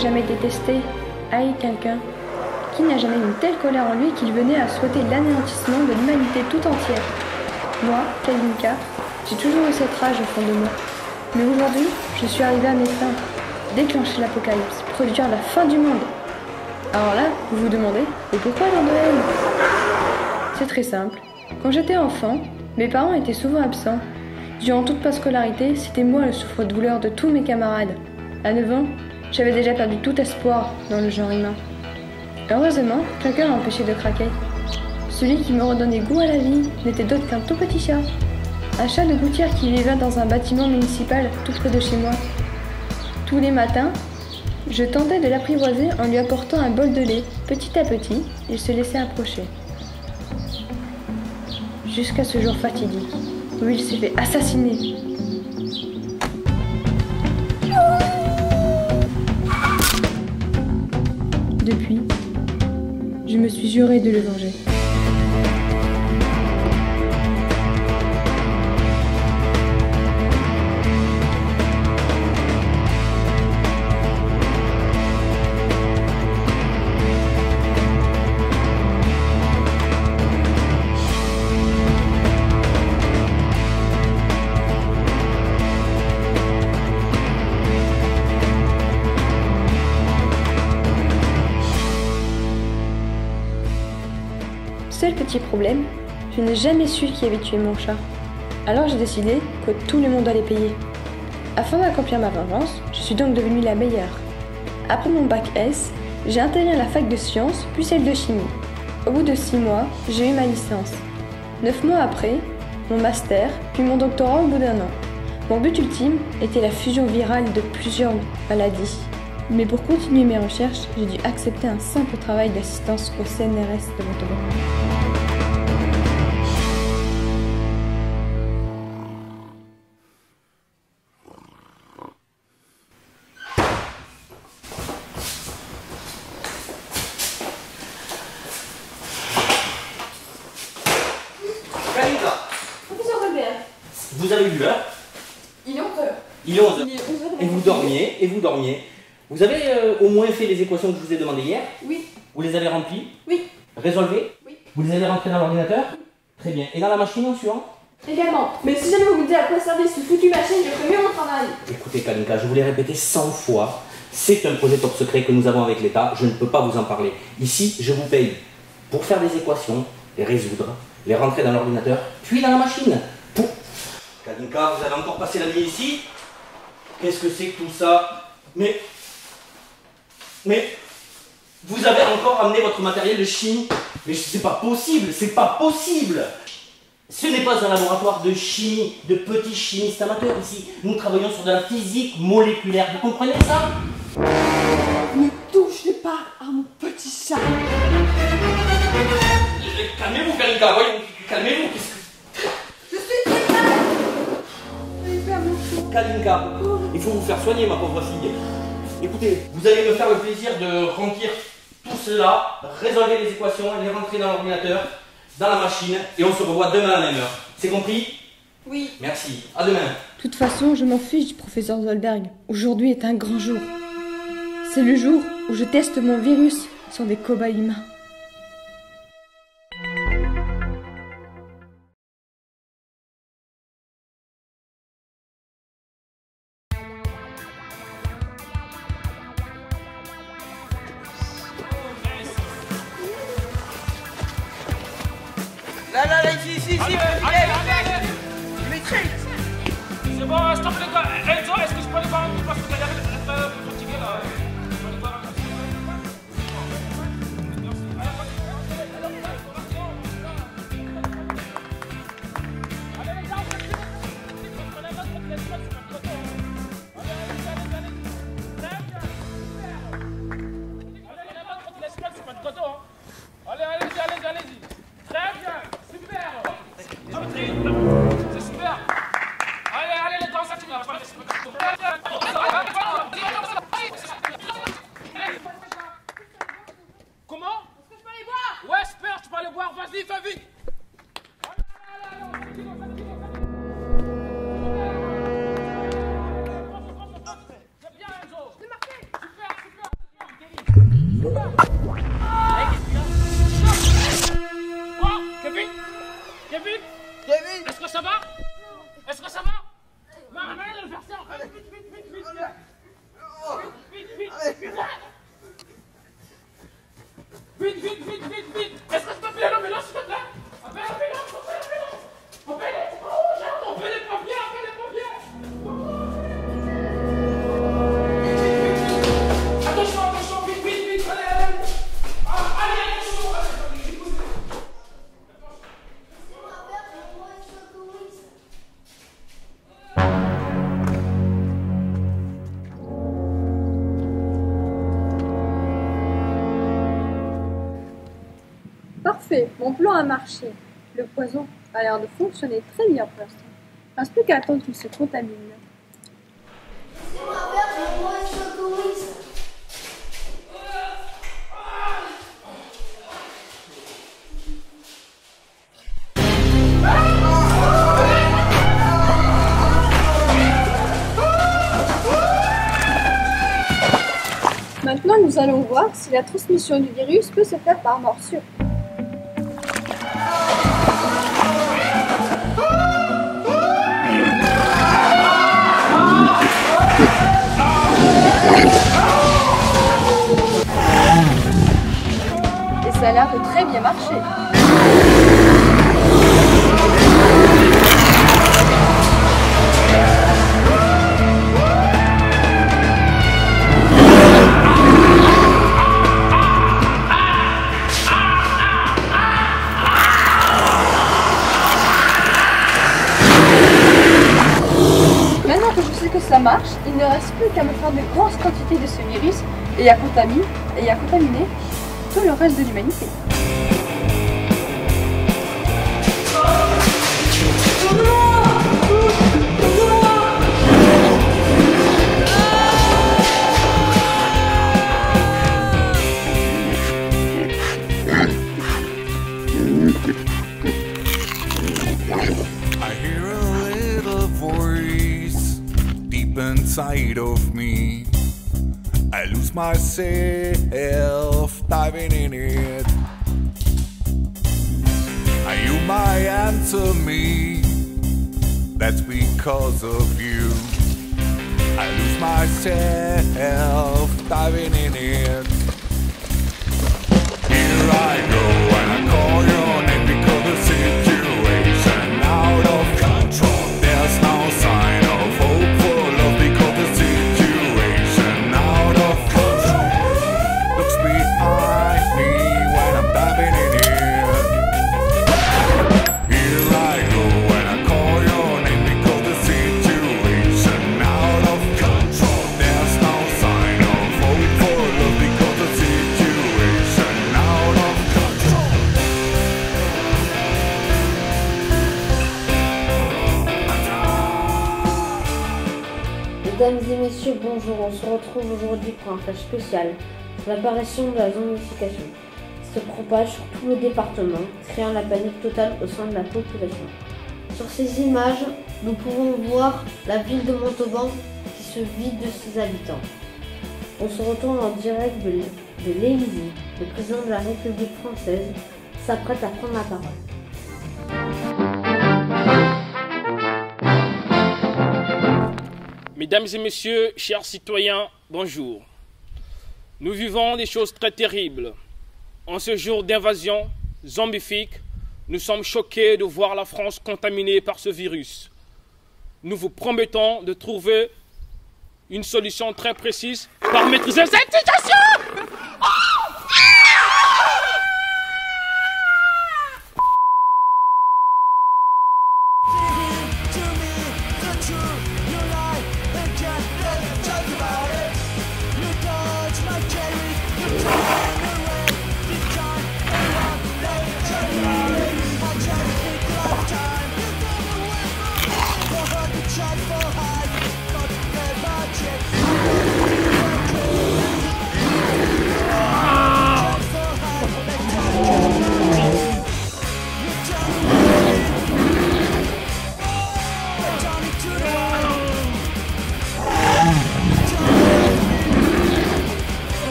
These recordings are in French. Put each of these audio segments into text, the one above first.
jamais détesté, haï quelqu'un? Qui n'a jamais une telle colère en lui qu'il venait à souhaiter l'anéantissement de l'humanité tout entière? Moi, Kalinka, j'ai toujours eu cette rage au fond de moi. Mais aujourd'hui, je suis arrivée à mes fins. Déclencher l'apocalypse, produire la fin du monde. Alors là, vous vous demandez, et pourquoi tant de haine? C'est très simple. Quand j'étais enfant, mes parents étaient souvent absents. Durant toute ma scolarité, c'était moi le souffre-douleur de tous mes camarades. À 9 ans, j'avais déjà perdu tout espoir dans le genre humain. Heureusement, quelqu'un m'a empêché de craquer. Celui qui me redonnait goût à la vie n'était d'autre qu'un tout petit chat. Un chat de gouttière qui vivait dans un bâtiment municipal tout près de chez moi. Tous les matins, je tentais de l'apprivoiser en lui apportant un bol de lait. Petit à petit, il se laissait approcher. Jusqu'à ce jour fatidique, où il s'est fait assassiner. Depuis, je me suis juré de le venger. Seul petit problème, je n'ai jamais su qui avait tué mon chat. Alors j'ai décidé que tout le monde allait payer. Afin d'accomplir ma vengeance, je suis donc devenue la meilleure. Après mon bac S, j'ai intégré la fac de sciences, puis celle de chimie. Au bout de 6 mois, j'ai eu ma licence. 9 mois après, mon master, puis mon doctorat au bout d'1 an. Mon but ultime était la fusion virale de plusieurs maladies. Mais pour continuer mes recherches, j'ai dû accepter un simple travail d'assistance au CNRS de Montauban. Kalinka, Professeur Robert, vous avez vu l'heure? il est 11h. Il est 11h. Il est 11h. Et vous dormiez. Vous avez au moins fait les équations que je vous ai demandées hier? Oui. Vous les avez remplies? Oui. Résolvées? Oui. Vous les avez rentrées dans l'ordinateur? Très bien. Et dans la machine en suivant? Également. Mais si jamais vous me dites à quoi servait ce foutu machine, je ferai mieux mon travail. Écoutez Kalinka, je vous l'ai répété 100 fois. C'est un projet top secret que nous avons avec l'État. Je ne peux pas vous en parler. Ici, je vous paye pour faire des équations, les résoudre, les rentrer dans l'ordinateur, puis dans la machine. Pour... Kalinka, vous allez encore passer la nuit ici? Qu'est-ce que c'est que tout ça? Mais vous avez encore amené votre matériel de chimie? Mais c'est pas possible, c'est pas possible! Ce n'est pas un laboratoire de chimie, de petits chimistes amateurs ici. Nous travaillons sur de la physique moléculaire, vous comprenez ça? Ne touchez pas à mon petit chat. Calmez-vous, Kalinka, voyons, calmez-vous. Je suis très mal. Il fait mon Kalinka, il faut vous faire soigner, ma pauvre fille. Écoutez, vous allez me faire le plaisir de remplir tout cela, résolver les équations, les rentrer dans l'ordinateur, dans la machine, et on se revoit demain à la même heure. C'est compris? Oui. Merci. À demain. De toute façon, je m'en fiche du professeur Zollberg. Aujourd'hui est un grand jour. C'est le jour où je teste mon virus sur des cobayes humains. Là, ici. Allez. Maîtrise. C'est bon, stop les gars. Enzo, est-ce que je peux aller voir un peu parce que t'as l'air d'être un peu fatigué là. Je peux aller voir un peu. Allez les gars, on va mettre les choses sur notre côté. Allez. Très bien. Allez, mettre les choses sur notre côté. Allez-y. Très bien. Super. C'est super. Allez, les gars, ça tient. Est-ce que ça va? Est-ce que ça va? Non, allez le faire ça. Vite, vite, vite, vite, vite. Vite, vite, vite, vite. Vite, vite, vite, vite, vite. Est-ce que je peux appeler l'ambulance, s'il te plaît? Appelle l'ambulance, appelle l'ambulance. Appelle les pompiers, appelle les pompiers. Attention, attention, vite, vite, vite. Allez, allez. Allez, attention, allez. Parfait, mon plan a marché. Le poison a l'air de fonctionner très bien pour l'instant. Il ne reste plus qu'à attendre qu'il se contamine. Maintenant, nous allons voir si la transmission du virus peut se faire par morsure. Et ça a l'air de très bien marcher. Maintenant que je sais que ça marche, il ne reste plus qu'à me faire de grosses quantités de ce virus et à contaminer tout le reste de l'humanité. I hear a little voice deep inside of me. I lose myself diving in it. You might answer me, that's because of you. I lose myself diving in it. Here I go and I call your name because the situation out of control. There's no sign of hope for love because the situation out of control. Looks behind me when I'm diving in it. Here I go and I call your name because the situation out of control. There's no sign of hope for love because the situation out of control. Mesdames et messieurs, bonjour. On se retrouve aujourd'hui pour un flash spécial sur l'apparition de la zombification qui se propage sur tout le département, créant la panique totale au sein de la population. Sur ces images, nous pouvons voir la ville de Montauban qui se vide de ses habitants. On se retourne en direct de l'Élysée. Le président de la République française s'apprête à prendre la parole. Mesdames et messieurs, chers citoyens, bonjour. Nous vivons des choses très terribles. En ce jour d'invasion zombifique, nous sommes choqués de voir la France contaminée par ce virus. Nous vous promettons de trouver une solution très précise pour maîtriser cette situation.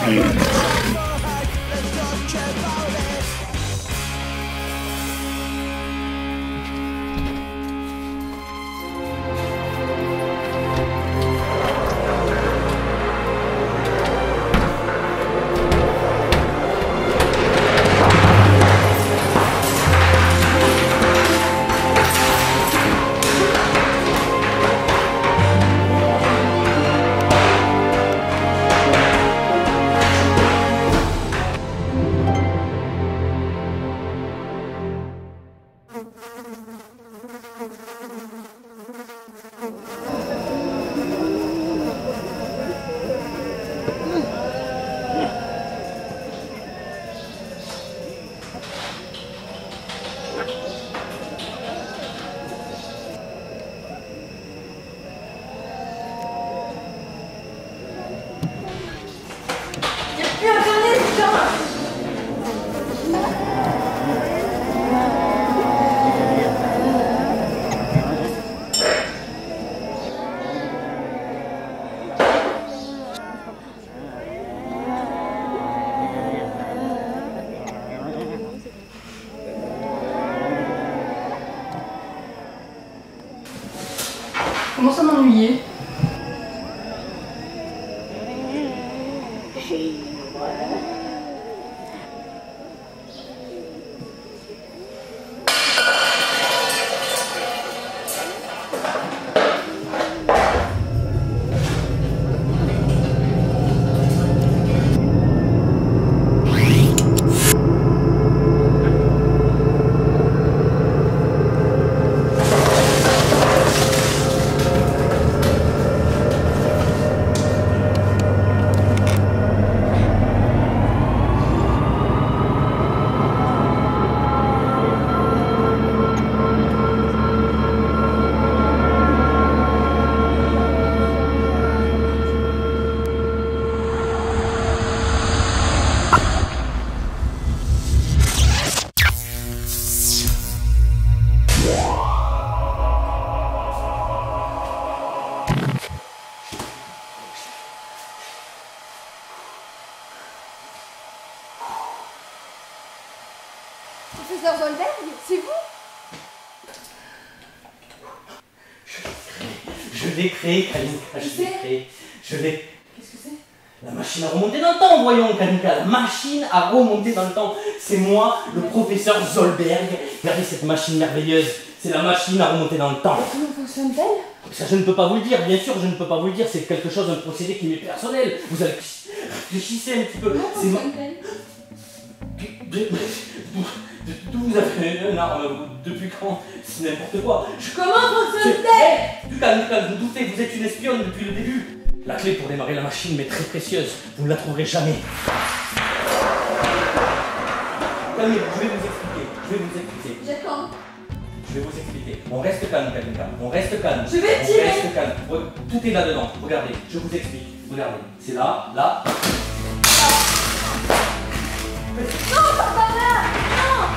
Plus internet, putain! Comment ça m'ennuyer? Professeur Zolberg, c'est vous? Je l'ai créé, Kalinka, je l'ai créé. Je l'ai. Qu'est-ce que c'est? La machine à remonter dans le temps, voyons, Kalinka. La machine à remonter dans le temps. C'est moi, le professeur Zolberg. Regardez cette machine merveilleuse. C'est la machine à remonter dans le temps. Comment fonctionne-t-elle? Ça, je ne peux pas vous le dire, bien sûr, je ne peux pas vous le dire. C'est quelque chose, un procédé qui m'est personnel. Vous allez réfléchissez un petit peu. Comment C'est moi. fonctionne-t-elle? D'où vous avez une arme? Depuis quand? C'est n'importe quoi. Comment fonctionne-t-elle? Du calme, vous doutez, vous êtes une espionne depuis le début. La clé pour démarrer la machine m'est très précieuse. Vous ne la trouverez jamais. Calmez-vous, je vais vous expliquer. J'attends. Je vais vous expliquer. On reste calme, Kalinka. On reste calme. Je vais On tirer. reste calme. Tout est là-dedans. Regardez, je vous explique. Regardez. C'est là, là. Non, papa, là! Non!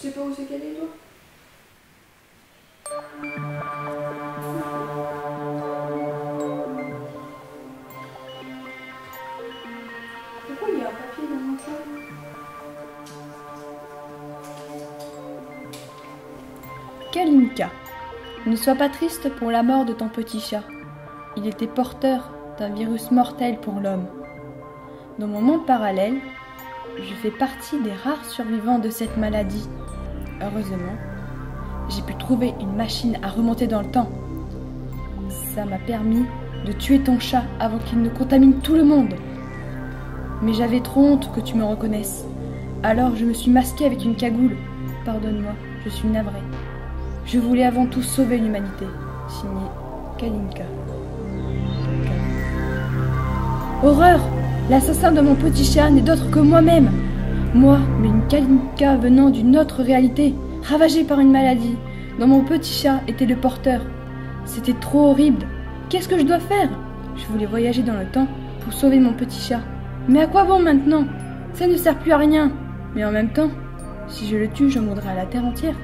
Tu sais pas où c'est qu'elle est, toi? Pourquoi il y a un papier dans mon sac? Kalinka, ne sois pas triste pour la mort de ton petit chat. Il était porteur d'un virus mortel pour l'homme. Dans mon monde parallèle, je fais partie des rares survivants de cette maladie. Heureusement, j'ai pu trouver une machine à remonter dans le temps. Ça m'a permis de tuer ton chat avant qu'il ne contamine tout le monde. Mais j'avais trop honte que tu me reconnaisses. Alors je me suis masquée avec une cagoule. Pardonne-moi, je suis navrée. Je voulais avant tout sauver l'humanité. Signé Kalinka. Horreur! L'assassin de mon petit chat n'est d'autre que moi-même. Moi, mais une Kalinka venant d'une autre réalité, ravagée par une maladie, dont mon petit chat était le porteur. C'était trop horrible. Qu'est-ce que je dois faire? Je voulais voyager dans le temps pour sauver mon petit chat. Mais à quoi bon maintenant? Ça ne sert plus à rien. Mais en même temps, si je le tue, je mourrai à la terre entière.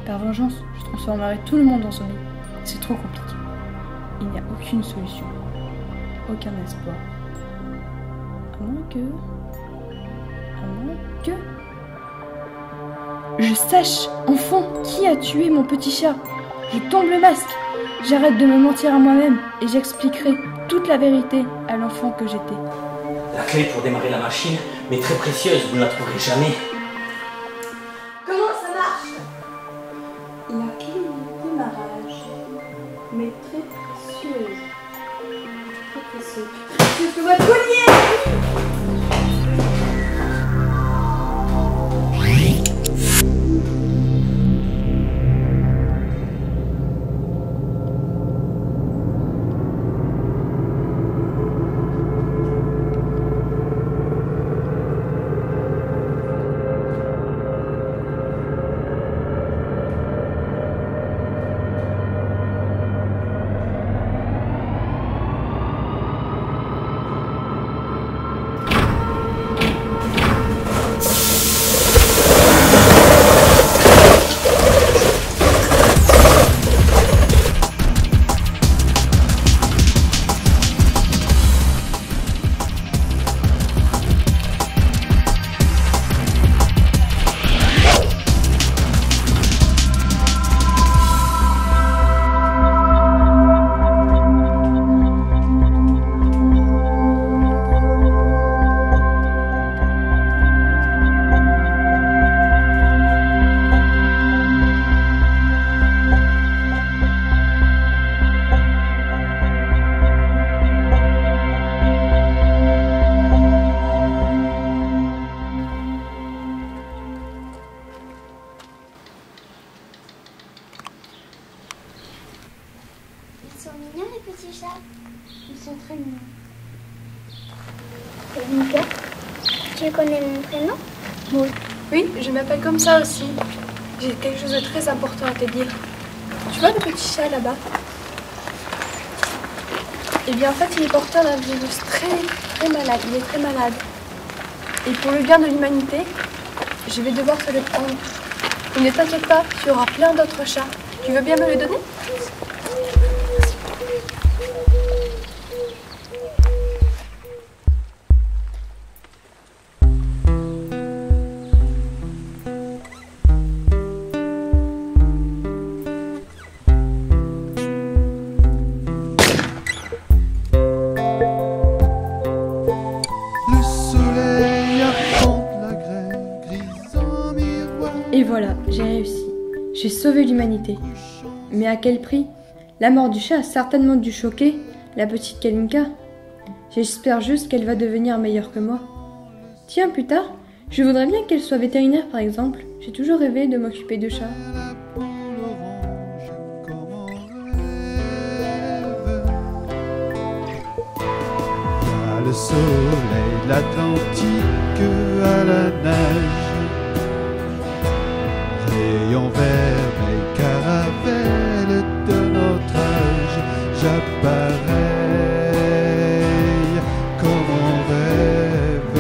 Par vengeance, je transformerai tout le monde en zombie. C'est trop compliqué. Il n'y a aucune solution. Aucun espoir. À moins que... Je sache, enfin, qui a tué mon petit chat. Je tombe le masque. J'arrête de me mentir à moi-même et j'expliquerai toute la vérité à l'enfant que j'étais. La clé pour démarrer la machine, mais très précieuse, vous ne la trouverez jamais. Comment ça marche? La clé du démarrage, mais très précieuse. Très précieuse. Précieuse que votre collier! Ils sont mignons les petits chats. Ils sont très mignons. Kalinka, tu connais mon prénom? Oui, je m'appelle comme ça aussi. J'ai quelque chose de très important à te dire. Tu vois le petit chat là-bas? Eh bien en fait il est porteur d'un virus très malade. Il est très malade. Et pour le bien de l'humanité, je vais devoir te le prendre. Et ne t'inquiète pas, tu auras plein d'autres chats. Tu veux bien me le donner? Et voilà, j'ai réussi. J'ai sauvé l'humanité. Mais à quel prix? La mort du chat a certainement dû choquer la petite Kalinka. J'espère juste qu'elle va devenir meilleure que moi. Tiens, plus tard, je voudrais bien qu'elle soit vétérinaire par exemple. J'ai toujours rêvé de m'occuper de chats. Le soleil, l'Atlantique à la nage, rayon vermeil, caravelle de notre âge, j'appareille comme on rêve.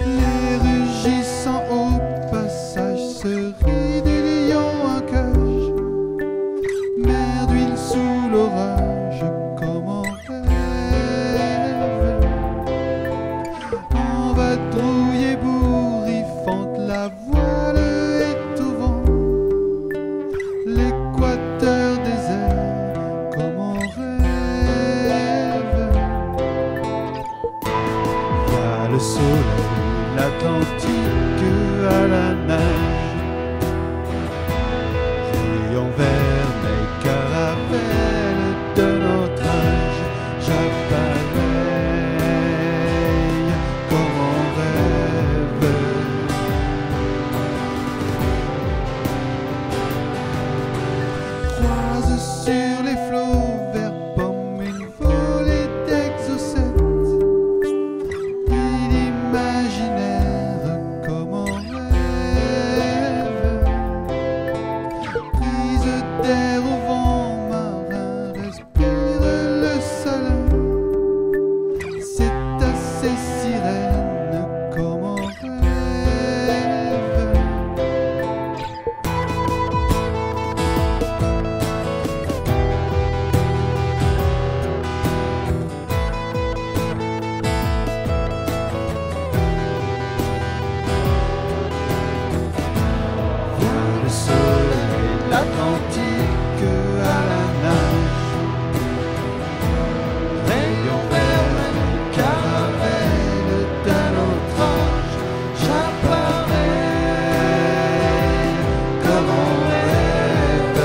Les rugissants au passage se rient des lions en cage. Mer d'huile sous l'orage, comme en rêve. On va trouiller bourrifante, la voile est au vent. L'équateur désert, comme en rêve. Y'a le soleil, l'Atlantique à la nage, rayons vers mes caravelles de notre âge, j'appareille comme en rêve. Croise sur les flots vers Pomme une volée d'exocètes, il imaginaire comme en rêve. Prise d'air au vent marin, respire le salin, c'est à ces sirènes comme en rêve. Vers le soleil, l'Atlantique à la nage, rayons vers mes caravelles d'un autre âge, j'appareille comme en rêve.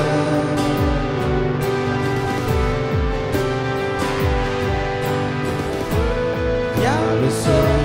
Y a le soleil.